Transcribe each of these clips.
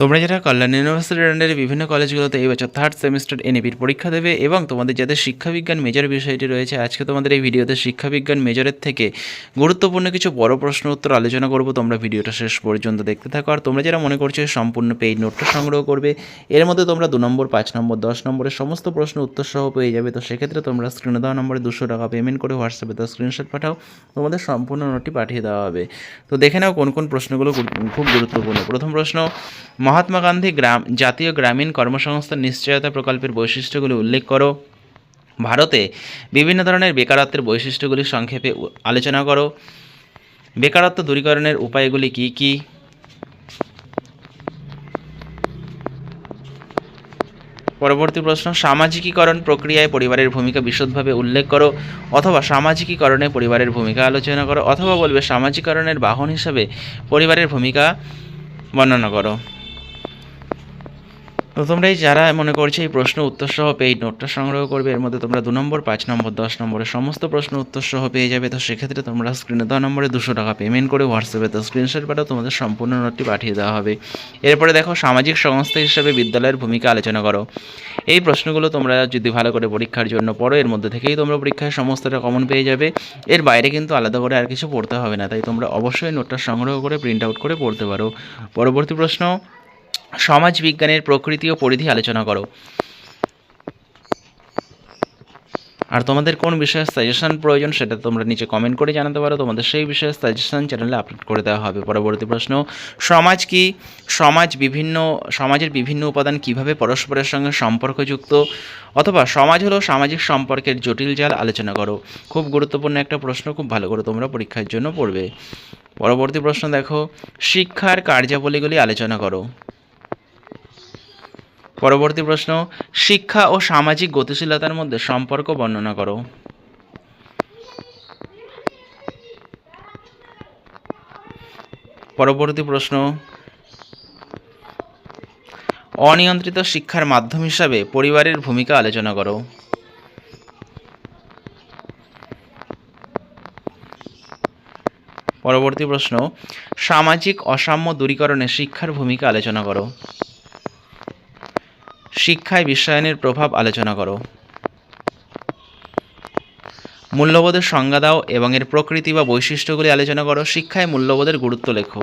তোমরা যারা কল্যাণ ইউনিভার্সিটির আন্ডারে বিভিন্ন কলেজগুলোতে এই বছর থার্ড সেমিস্টার এনইপির পরীক্ষা দেবে এবং তোমাদের যাদের শিক্ষাবিজ্ঞান মেজর বিষয়টি রয়েছে, আজকে তোমাদের এই ভিডিওতে শিক্ষাবিজ্ঞান মেজরের থেকে গুরুত্বপূর্ণ কিছু বড় প্রশ্ন উত্তর আলোচনা করব। তোমরা ভিডিওটা শেষ পর্যন্ত দেখতে থাকো। আর তোমরা যারা মনে করছো সম্পূর্ণ পেইড নোটটা সংগ্রহ করবে, এর মধ্যে তোমরা 2 নম্বর, 5 নম্বর, 10 নম্বরের সমস্ত প্রশ্ন উত্তর সহ পেয়ে যাবে। তো সেক্ষেত্রে তোমরা স্ক্রিনে দেওয়া নম্বরে 200 টাকা পেমেন্ট করে হোয়াটসঅ্যাপে তার স্ক্রিনশট পাঠাও, তোমাদের সম্পূর্ণ নোটটি পাঠিয়ে দেওয়া হবে। তো দেখে নাও কোন কোন প্রশ্নগুলো খুব গুরুত্বপূর্ণ। প্রথম প্রশ্ন, মহাত্মা গান্ধী জাতীয় গ্রামীণ কর্মসংস্থান নিশ্চয়তা প্রকল্পের বৈশিষ্ট্যগুলি উল্লেখ করো। ভারতে বিভিন্ন ধরনের বেকারত্বের বৈশিষ্ট্যগুলি সংক্ষেপে আলোচনা করো। বেকারত্ব দূরীকরণের উপায়গুলি কী কী? পরবর্তী প্রশ্ন, সামাজিকীকরণ প্রক্রিয়ায় পরিবারের ভূমিকা বিশদভাবে উল্লেখ করো, অথবা সামাজিকীকরণে পরিবারের ভূমিকা আলোচনা করো, অথবা বলবে সামাজিকীকরণের বাহন হিসাবে পরিবারের ভূমিকা বর্ণনা করো। তো তোমরা যারা মনে করছো এই প্রশ্ন উত্তর সহ পেইড নোটটা সংগ্রহ করবে, এর মধ্যে তোমরা 2 নম্বর, 5 নম্বর, 10 নম্বরের সমস্ত প্রশ্ন উত্তর সহ পেয়ে যাবে। তো সেক্ষেত্রে তোমরা স্ক্রিনে দেওয়া নম্বরে 200 টাকা পেমেন্ট করে হোয়াটসঅ্যাপে তো স্ক্রিনশট পাঠাও, তোমাদের সম্পূর্ণ নোটটি পাঠিয়ে দেওয়া হবে। এরপরে দেখো, সামাজিক সংস্থা হিসেবে বিদ্যালয়ের ভূমিকা আলোচনা করো। এই প্রশ্নগুলো তোমরা যদি ভালো করে পরীক্ষার জন্য পড়ো, এর মধ্যে থেকেই তোমরা পরীক্ষায় সমস্তটা কমন পেয়ে যাবে। এর বাইরে কিন্তু আলাদা করে আর কিছু পড়তে হবে না, তাই তোমরা অবশ্যই নোটটা সংগ্রহ করে প্রিন্ট আউট করে পড়তে পারো। পরবর্তী প্রশ্ন, সমাজ বিজ্ঞানের প্রকৃতি ও পরিধি আলোচনা করো। আর তোমাদের কোন বিষয়ে সাজেশন প্রয়োজন সেটা তোমরা নিচে কমেন্ট করে জানাতে পারো, তোমাদের সেই বিষয়ে সাজেশন চ্যানেলে আপলোড করে দেওয়া হবে। পরবর্তী প্রশ্ন, সমাজ কি? সমাজের বিভিন্ন উপাদান কিভাবে পরস্পরের সঙ্গে সম্পর্কযুক্ত, অথবা সমাজ হলো সামাজিক সম্পর্কের জটিল জাল আলোচনা করো। খুব গুরুত্বপূর্ণ একটা প্রশ্ন, খুব ভালো করে তোমরা পরীক্ষার জন্য পড়বে। পরবর্তী প্রশ্ন দেখো, শিক্ষার কার্যাবলীগুলি আলোচনা করো। পরবর্তী প্রশ্ন, শিক্ষা ও সামাজিক গতিশীলতার মধ্যে সম্পর্ক বর্ণনা করো। পরবর্তী প্রশ্ন, অনিয়ন্ত্রিত শিক্ষার মাধ্যম হিসাবে পরিবারের ভূমিকা আলোচনা করো। পরবর্তী প্রশ্ন, সামাজিক অসাম্য দূরীকরণে শিক্ষার ভূমিকা আলোচনা করো। শিক্ষায় বিশ্বায়নের প্রভাব আলোচনা করো। মূল্যবোধের সংজ্ঞা দাও এবং এর প্রকৃতি বা বৈশিষ্ট্যগুলি আলোচনা করো। শিক্ষায় মূল্যবোধের গুরুত্ব লেখো।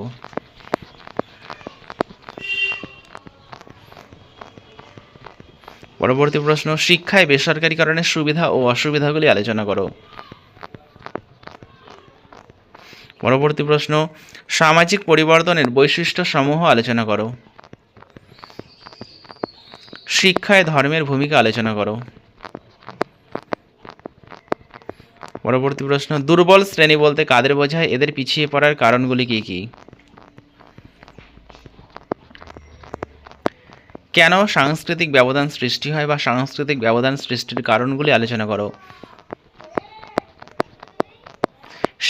পরবর্তী প্রশ্ন, শিক্ষায় বেসরকারীকরণের সুবিধা ও অসুবিধাগুলি আলোচনা করো। পরবর্তী প্রশ্ন, সামাজিক পরিবর্তনের বৈশিষ্ট্য সমূহ আলোচনা করো। শিক্ষায় ধর্মের ভূমিকা আলোচনা করো। পরবর্তী প্রশ্ন, দুর্বল শ্রেণী বলতে কাদের বোঝায়? এদের পিছিয়ে পড়ার কারণগুলি কী কী? কেন সাংস্কৃতিক ব্যবধান সৃষ্টি হয় বা সাংস্কৃতিক ব্যবধান সৃষ্টির কারণগুলি আলোচনা করো।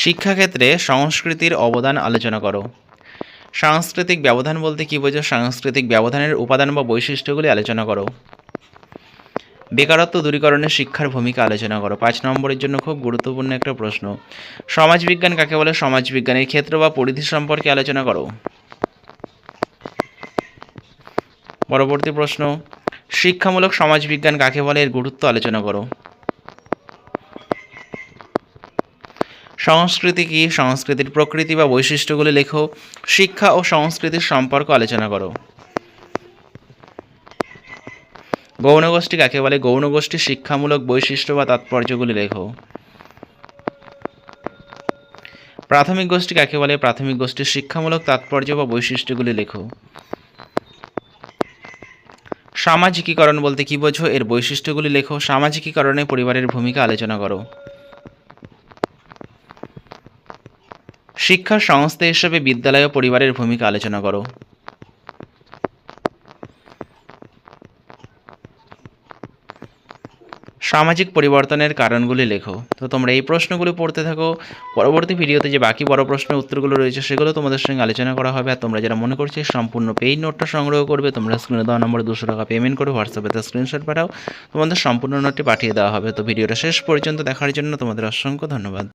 শিক্ষাক্ষেত্রে সংস্কৃতির অবদান আলোচনা করো। সাংস্কৃতিক ব্যবধান বলতে কী বোঝো? সাংস্কৃতিক ব্যবধানের উপাদান বা বৈশিষ্ট্যগুলি আলোচনা করো। বেকারত্ব দূরীকরণে শিক্ষার ভূমিকা আলোচনা করো। 5 নম্বরের জন্য খুব গুরুত্বপূর্ণ একটা প্রশ্ন, সমাজবিজ্ঞান কাকে বলে? সমাজবিজ্ঞানের ক্ষেত্র বা পরিধি সম্পর্কে আলোচনা করো। পরবর্তী প্রশ্ন, শিক্ষামূলক সমাজবিজ্ঞান কাকে বলে? এর গুরুত্ব আলোচনা করো। সংস্কৃতি কি? সংস্কৃতির প্রকৃতি বা বৈশিষ্ট্যগুলি লেখো। শিক্ষা ও সংস্কৃতির সম্পর্ক আলোচনা করো। গৌণগোষ্ঠী কাকে বলে? গৌণগোষ্ঠীর শিক্ষামূলক বৈশিষ্ট্য বা তাৎপর্যগুলি লেখো। প্রাথমিক গোষ্ঠী কাকে বলে? প্রাথমিক গোষ্ঠীর শিক্ষামূলক তাৎপর্য বা বৈশিষ্ট্যগুলি লেখো। সামাজিকীকরণ বলতে কী বোঝো? এর বৈশিষ্ট্যগুলি লেখো। সামাজিকীকরণে পরিবারের ভূমিকা আলোচনা করো। শিক্ষা সংস্থা হিসেবে বিদ্যালয় ও পরিবারের ভূমিকা আলোচনা করো। সামাজিক পরিবর্তনের কারণগুলি লেখো। তো তোমরা এই প্রশ্নগুলো পড়তে থাকো। পরবর্তী ভিডিওতে যে বাকি বড় প্রশ্নের উত্তরগুলো রয়েছে সেগুলো তোমাদের সঙ্গে আলোচনা করা হবে। আর তোমরা যারা মনে করছো সম্পূর্ণ পেইড নোটটা সংগ্রহ করবে, তোমরা স্ক্রিনে দেওয়া নম্বরে 200 টাকা পেমেন্ট করে হোয়াটসঅ্যাপে তার স্ক্রিনশট পাঠাও, তোমাদের সম্পূর্ণ নোটটি পাঠিয়ে দেওয়া হবে। তো ভিডিওটা শেষ পর্যন্ত দেখার জন্য তোমাদের অসংখ্য ধন্যবাদ।